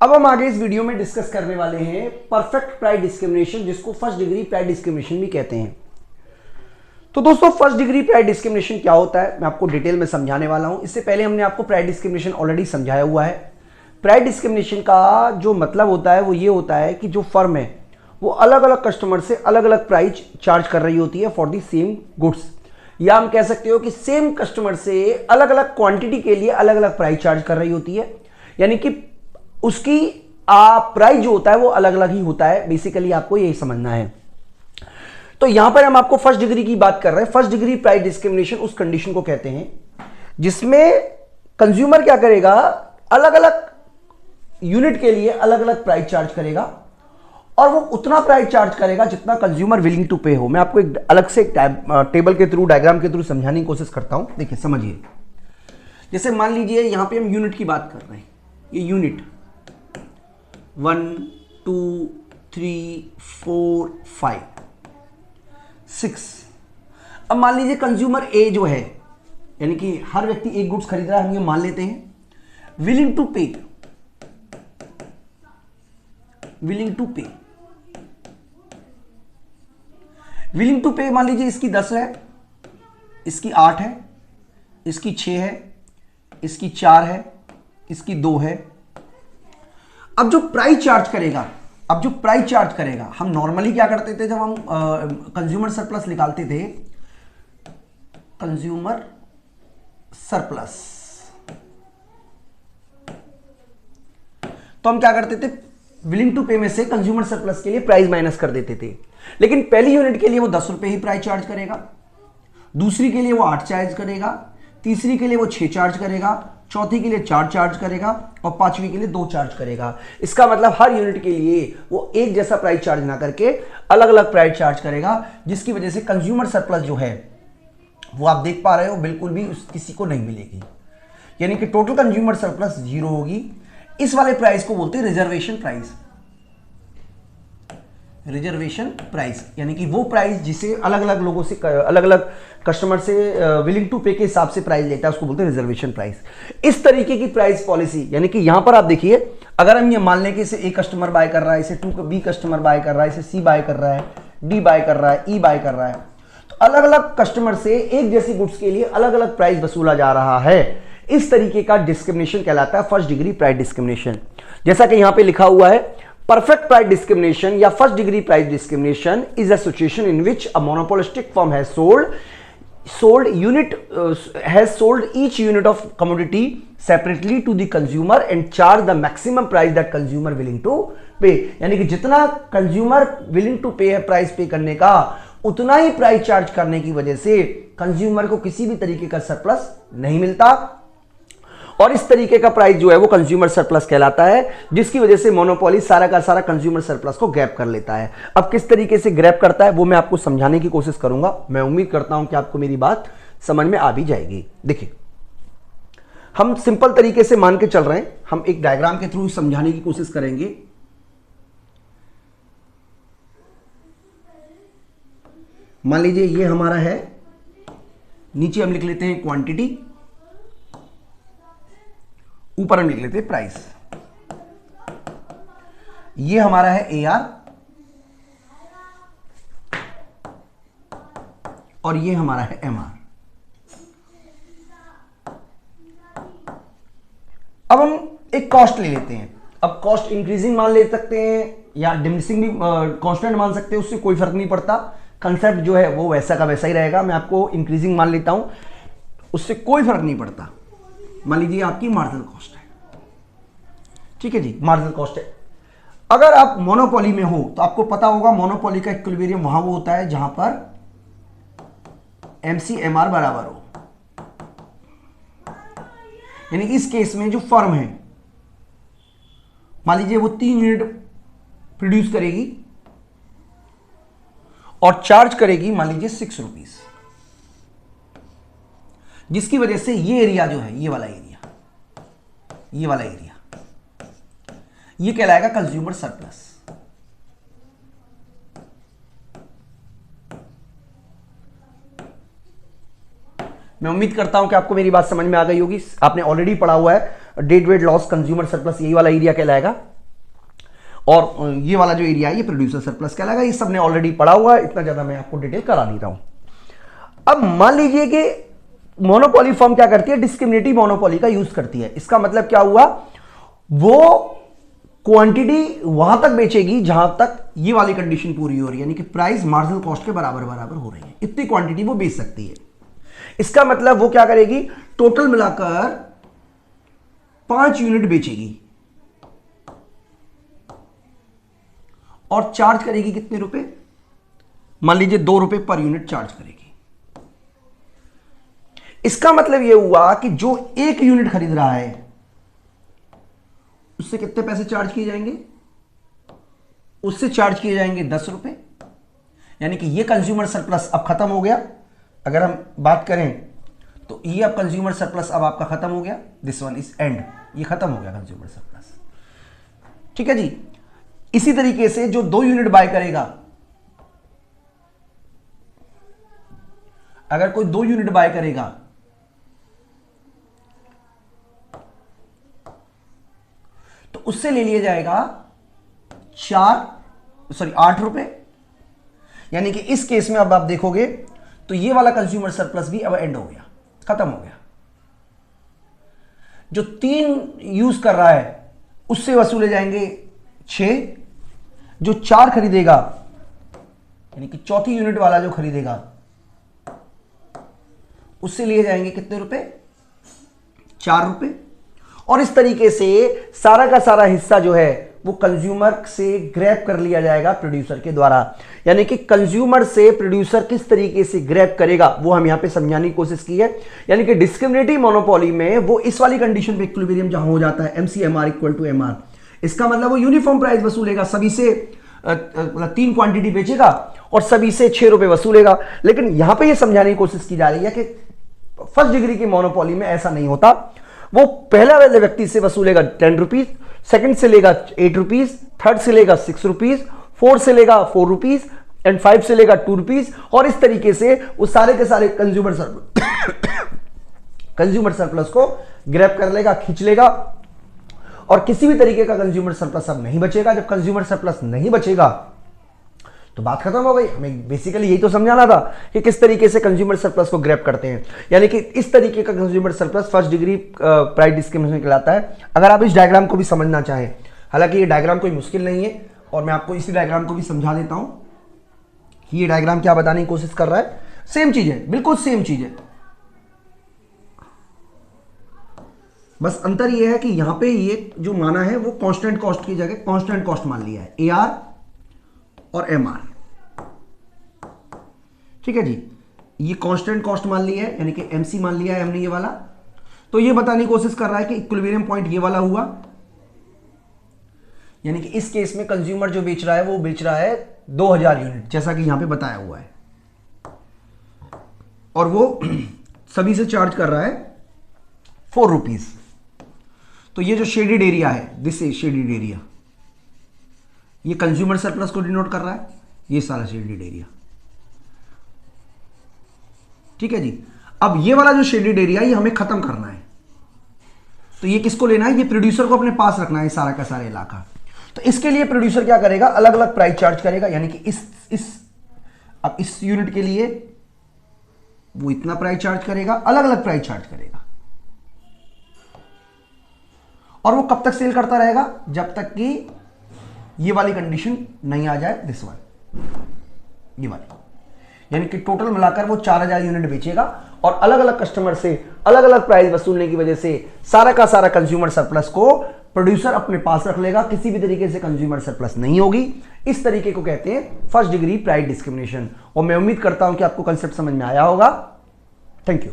अब हम आगे इस वीडियो में डिस्कस करने वाले हैं परफेक्ट प्राइस डिस्क्रिमिनेशन, जिसको फर्स्ट डिग्री प्राइस डिस्क्रिमिनेशन भी कहते हैं। तो दोस्तों, फर्स्ट डिग्री प्राइस डिस्क्रिमिनेशन क्या होता है मैं आपको डिटेल में समझाने वाला हूं। इससे पहले हमने आपको प्राइस डिस्क्रिमिनेशन ऑलरेडी समझाया हुआ है। प्राइस डिस्क्रिमिनेशन का जो मतलब होता है वो ये होता है कि जो फर्म है वो अलग अलग कस्टमर से अलग अलग प्राइस चार्ज कर रही होती है फॉर दी सेम गुड्स, या हम कह सकते हो कि सेम कस्टमर से अलग अलग क्वांटिटी के लिए अलग अलग प्राइस चार्ज कर रही होती है। यानी कि उसकी प्राइस जो होता है वो अलग अलग ही होता है। बेसिकली आपको यही समझना है। तो यहां पर हम आपको फर्स्ट डिग्री की बात कर रहे हैं। फर्स्ट डिग्री प्राइस डिस्क्रिमिनेशन उस कंडीशन को कहते हैं जिसमें कंज्यूमर क्या करेगा, अलग अलग यूनिट के लिए अलग अलग प्राइस चार्ज करेगा और वो उतना प्राइस चार्ज करेगा जितना कंज्यूमर विलिंग टू पे हो। मैं आपको एक अलग से टेबल के थ्रू, डायग्राम के थ्रू समझाने की कोशिश करता हूं। देखिए, समझिए। जैसे मान लीजिए यहां पे हम यूनिट की बात कर रहे हैं। ये यूनिट 1 2 3 4 5 6। अब मान लीजिए कंज्यूमर ए जो है, यानी कि हर व्यक्ति एक गुड्स खरीद रहा है, हम ये मान लेते हैं। विलिंग टू पे, विलिंग टू पे, विलिंग टू पे मान लीजिए इसकी 10 है, इसकी 8 है, इसकी 6 है, इसकी 4 है, इसकी 2 है। अब जो प्राइस चार्ज करेगा, हम नॉर्मली क्या करते थे जब हम कंज्यूमर सरप्लस निकालते थे, कंज्यूमर सरप्लस, तो हम क्या करते थे, विलिंग टू पे में से कंज्यूमर सरप्लस के लिए प्राइस माइनस कर देते थे। लेकिन पहली यूनिट के लिए वो 10 रुपए ही प्राइस चार्ज करेगा, दूसरी के लिए वो 8 चार्ज करेगा, तीसरी के लिए वो 6 चार्ज करेगा, चौथी के लिए 4 चार्ज करेगा और पांचवी के लिए 2 चार्ज करेगा। इसका मतलब हर यूनिट के लिए वो एक जैसा प्राइस चार्ज ना करके अलग अलग प्राइस चार्ज करेगा, जिसकी वजह से कंज्यूमर सरप्लस जो है वो आप देख पा रहे हो बिल्कुल भी किसी को नहीं मिलेगी। यानी कि टोटल कंज्यूमर सरप्लस 0 होगी। इस वाले प्राइस को बोलते हैं रिजर्वेशन प्राइस। रिजर्वेशन प्राइस यानी कि वो प्राइस जिसे अलग अलग लोगों से, अलग अलग कस्टमर से विलिंग टू पे के हिसाब से प्राइस लेता है, उसको बोलते हैं रिजर्वेशन प्राइस। इस तरीके की प्राइस पॉलिसी, यानी कि यहां पर आप देखिए, अगर हम ये मान लें कि इसे ए कस्टमर बाय कर रहा है, इसे बी कस्टमर बाय कर रहा है, इसे सी बाय कर रहा है, डी बाय कर रहा है, ई बाय कर रहा है, तो अलग अलग कस्टमर से एक जैसी गुड्स के लिए अलग अलग प्राइस वसूला जा रहा है। इस तरीके का डिस्क्रिमिनेशन कहलाता है फर्स्ट डिग्री प्राइस डिस्क्रिमिनेशन। जैसा कि यहां पे लिखा हुआ है, perfect price discrimination या first degree price discrimination is a situation in which a monopolistic firm has sold each unit of commodity separately to the consumer and charge the maximum price that consumer willing to pay। यानी कि जितना consumer willing to pay है price पे करने का, उतना ही price charge करने की वजह से कंज्यूमर को किसी भी तरीके का सरप्लस नहीं मिलता और इस तरीके का प्राइस जो है वो कंज्यूमर सरप्लस कहलाता है, जिसकी वजह से मोनोपोली सारा का सारा कंज्यूमर सरप्लस को ग्रैब कर लेता है। अब किस तरीके से ग्रैब करता है वो मैं आपको समझाने की कोशिश करूंगा। मैं उम्मीद करता हूं कि आपको मेरी बात समझ में आ भी जाएगी। देखिए, हम सिंपल तरीके से मान के चल रहे हैं, हम एक डायग्राम के थ्रू समझाने की कोशिश करेंगे। मान लीजिए ये हमारा है, नीचे हम लिख लेते हैं क्वांटिटी, ऊपर हम लिख लेते हैं प्राइस। ये हमारा है AR और ये हमारा है MR। अब हम एक कॉस्ट ले लेते हैं। अब कॉस्ट इंक्रीजिंग मान ले सकते हैं या डिमिनिशिंग भी कांस्टेंट मान सकते हैं, उससे कोई फर्क नहीं पड़ता। कंसेप्ट जो है वो वैसा का वैसा ही रहेगा। मैं आपको इंक्रीजिंग मान लेता हूं, उससे कोई फर्क नहीं पड़ता। मान लीजिए आपकी मार्जिनल कॉस्ट है, ठीक है जी, मार्जिनल कॉस्ट है। अगर आप मोनोपोली में हो तो आपको पता होगा मोनोपोली का इक्विलिब्रियम वहां वो होता है जहां पर MCMR बराबर हो। यानी इस केस में जो फर्म है, मान लीजिए वो 3 यूनिट प्रोड्यूस करेगी और चार्ज करेगी मान लीजिए 6 रुपीज, जिसकी वजह से ये एरिया जो है, ये वाला एरिया ये कहलाएगा कंज्यूमर सरप्लस। मैं उम्मीद करता हूं कि आपको मेरी बात समझ में आ गई होगी। आपने ऑलरेडी पढ़ा हुआ है dead weight loss, consumer surplus, यही वाला एरिया कहलाएगा, और ये वाला जो एरिया है ये प्रोड्यूसर सरप्लस कहलाएगा। ये सब ने ऑलरेडी पढ़ा हुआ है, इतना ज्यादा मैं आपको डिटेल करा नहीं रहा हूं। अब मान लीजिए कि मोनोपोली फर्म क्या करती है, डिस्क्रिमिनेटिव मोनोपोली का यूज करती है। इसका मतलब क्या हुआ, वो क्वांटिटी वहां तक बेचेगी जहां तक ये वाली कंडीशन पूरी हो रही है, यानी कि प्राइस मार्जिनल कॉस्ट के बराबर बराबर हो रही है, इतनी क्वांटिटी वो बेच सकती है। इसका मतलब वो क्या करेगी, टोटल मिलाकर 5 यूनिट बेचेगी और चार्ज करेगी कितने रुपए, मान लीजिए 2 रुपए पर यूनिट चार्ज करेगी। इसका मतलब यह हुआ कि जो 1 यूनिट खरीद रहा है उससे कितने पैसे चार्ज किए जाएंगे, उससे चार्ज किए जाएंगे 10 रुपए, यानी कि ये कंज्यूमर सरप्लस अब खत्म हो गया। अगर हम बात करें तो ये अब कंज्यूमर सरप्लस अब आपका खत्म हो गया, दिस वन इज एंड, ये खत्म हो गया कंज्यूमर सरप्लस। ठीक है जी। इसी तरीके से जो 2 यूनिट बाय करेगा, अगर कोई 2 यूनिट बाय करेगा तो उससे ले लिया जाएगा 8 रुपए, यानी कि इस केस में अब आप देखोगे तो ये वाला कंज्यूमर सरप्लस भी अब एंड हो गया, खत्म हो गया। जो 3 यूज कर रहा है उससे वसूले जाएंगे 6, जो 4 खरीदेगा यानी कि चौथी यूनिट वाला जो खरीदेगा उससे लिए जाएंगे कितने रुपए, 4 रुपए। और इस तरीके से सारा का सारा हिस्सा जो है वो कंज्यूमर से ग्रैब कर लिया जाएगा प्रोड्यूसर के द्वारा। यानी कि कंज्यूमर से प्रोड्यूसर किस तरीके से ग्रैब करेगा वो हम यहां पे समझाने की कोशिश की है। यानी कि डिस्क्रिमिनेटिव मोनोपोली में वो इस वाली कंडीशन पे इक्विलिब्रियम जहां हो जाता है, एमसीएमआर इक्वल टू एमआर, इसका मतलब वो यूनिफॉर्म प्राइस वसूलेगा, सभी से 3 क्वांटिटी बेचेगा और सभी से 6 रुपए वसूलेगा। लेकिन यहां पे ये समझाने की कोशिश की जा रही है कि फर्स्ट डिग्री की मोनोपोली में ऐसा नहीं होता। वो पहला वाले व्यक्ति से वसूलेगा 10 रुपीज, सेकंड से लेगा 8 रुपीज, थर्ड से लेगा 6 रुपीज, 4 से लेगा 4 रुपीज एंड 5 से लेगा 2 रुपीज। और इस तरीके से वो सारे के सारे कंज्यूमर सरप्लस को ग्रैब कर लेगा, खींच लेगा और किसी भी तरीके का कंज्यूमर सरप्लस अब नहीं बचेगा। जब कंज्यूमर सरप्लस नहीं बचेगा तो बात खत्म हो गई। हमें बेसिकली यही तो समझाना था कि किस तरीके से कंज्यूमर सरप्लस को ग्रैब करते हैं। यानी कि इस तरीके का consumer surplus first degree price discrimination कहलाता है। अगर आप इस डायग्राम को भी समझना चाहें, हालांकि ये डायग्राम कोई मुश्किल नहीं है और मैं आपको इसी डायग्राम को भी समझा देता हूं कि ये डायग्राम क्या बताने की कोशिश कर रहा है। सेम चीज है, बिल्कुल सेम चीज है, बस अंतर ये है कि यहां पे ये जो माना है वो कांस्टेंट कॉस्ट की जगह कांस्टेंट कॉस्ट मान लिया है, AR और MR। ठीक है जी, ये कांस्टेंट कॉस्ट मान लिया है, यानी कि MC मान लिया है हमने ये वाला। तो ये बताने की कोशिश कर रहा है कि इक्विलिब्रियम पॉइंट ये वाला हुआ, यानी कि इस केस में कंज्यूमर जो बेच रहा है वो बेच रहा है 2000 यूनिट, जैसा कि यहां पे बताया हुआ है, और वो सभी से चार्ज कर रहा है 4 रुपीज। तो ये जो शेडेड एरिया है, दिस इज शेडेड एरिया, ये कंज्यूमर सरप्लस को डिनोट कर रहा है, ये सारा शेडेड एरिया। ठीक है जी। अब ये वाला जो शेडेड एरिया ये हमें खत्म करना है, तो ये किसको लेना है, ये प्रोड्यूसर को अपने पास रखना है, सारा का सारा इलाका। तो इसके लिए प्रोड्यूसर क्या करेगा, अलग अलग प्राइस चार्ज करेगा। यानी कि अब इस यूनिट के लिए वो इतना प्राइस चार्ज करेगा, अलग अलग प्राइस चार्ज करेगा। और वो कब तक सेल करता रहेगा, जब तक कि ये वाली कंडीशन नहीं आ जाए, दिस वन, ये वाली। यानी कि टोटल मिलाकर वो 4000 यूनिट बेचेगा और अलग अलग कस्टमर से अलग अलग प्राइस वसूलने की वजह से सारा का सारा कंज्यूमर सरप्लस को प्रोड्यूसर अपने पास रख लेगा, किसी भी तरीके से कंज्यूमर सरप्लस नहीं होगी। इस तरीके को कहते हैं फर्स्ट डिग्री प्राइस डिस्क्रिमिनेशन। और मैं उम्मीद करता हूं कि आपको कंसेप्ट समझ में आया होगा। Thank you.